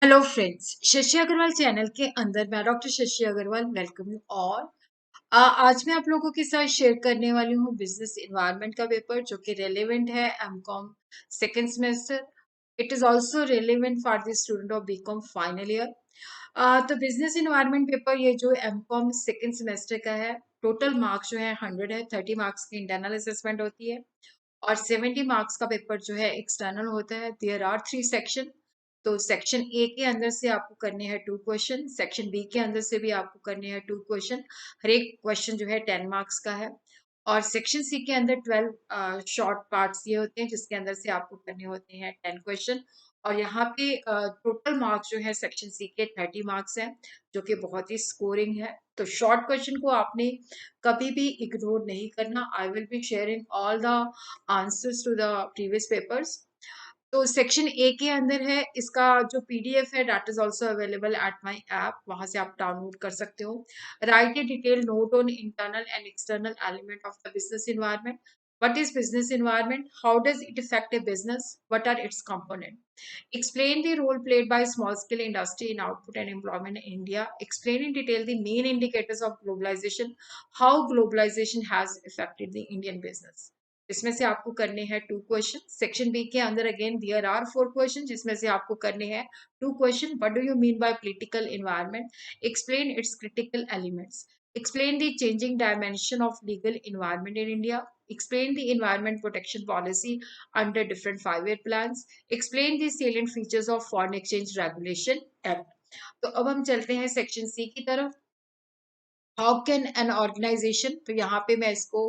Hello friends, Shashi Agarwal channel के अंदर मैं doctor Shashi Agarwal welcome you all. आज मैं आप लोगों के साथ शेयर करने वाली हूँ बिजनेस इन्वायरमेंट का पेपर जो कि रेलेवेंट है MCom second semester. It is also relevant for the student of BCom final year. तो बिजनेस इन्वायरमेंट पेपर ये जो एमकॉम सेकेंड सेमेस्टर का है, टोटल मार्क्स जो है 100 है। 30 मार्क्स की इंटरनल असेसमेंट होती है और 70 मार्क्स का पेपर जो है एक्सटर्नल होता है। There are 3 section. तो सेक्शन ए के अंदर से आपको करने हैं 2 क्वेश्चन, सेक्शन बी के अंदर से भी आपको करने हैं 2 क्वेश्चन। हर एक क्वेश्चन जो है 10 मार्क्स का है। और सेक्शन सी के अंदर 12 शॉर्ट पार्ट्स ये होते हैं जिसके अंदर से आपको करने होते हैं 10 क्वेश्चन। और यहाँ पे टोटल मार्क्स जो है सेक्शन सी के 30 मार्क्स हैं, जो कि बहुत ही स्कोरिंग है। तो शॉर्ट क्वेश्चन को आपने कभी भी इग्नोर नहीं करना। I will be sharing all the answers to the previous papers. तो सेक्शन ए के अंदर है, इसका जो पीडीएफ है that is also available at my app, वहां से आप डाउनलोड कर सकते हो। Write a detail note on internal and external element of the business environment. What is business environment? How does it affect a business? What are its components? Explain the role played by small scale industry in output and employment in India. Explain in detail the main indicators of globalization. How globalization has affected the Indian business. इसमें से आपको करने हैं 2 question. Section B के अंदर again there are 4 question जिसमें से आपको करने हैं 2 question. What do you mean by political environment? Explain it's critical elements. Explain the changing dimension of legal environment in India. Explain the environment protection policy under different 5-year plans. Explain the salient features of Foreign Exchange Regulation Act. तो अब हम चलते हैं section C की तरफ। How can an organisation, तो यहाँ पे मैं इसको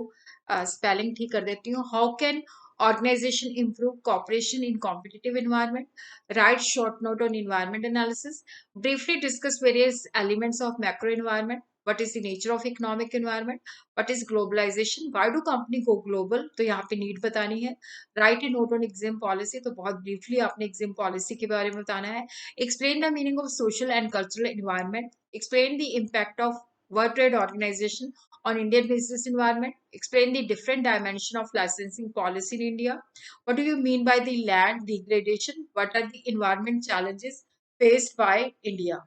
स्पेलिंग ठीक कर देती हूँ। How can organization improve cooperation in competitive environment? Write short note on environment analysis. Briefly discuss various elements of macro environment. What is the nature of economic environment? What is globalization? Why do company go global? तो यहाँ पे need बतानी है। Write a note on exam policy, तो बहुत briefly आपने exam policy के बारे में बताना है। Explain the meaning of social and cultural environment. Explain the impact of World Trade Organization on Indian business environment. Explain the different dimension of licensing policy in India. What do you mean by the land degradation? What are the environment challenges faced by India?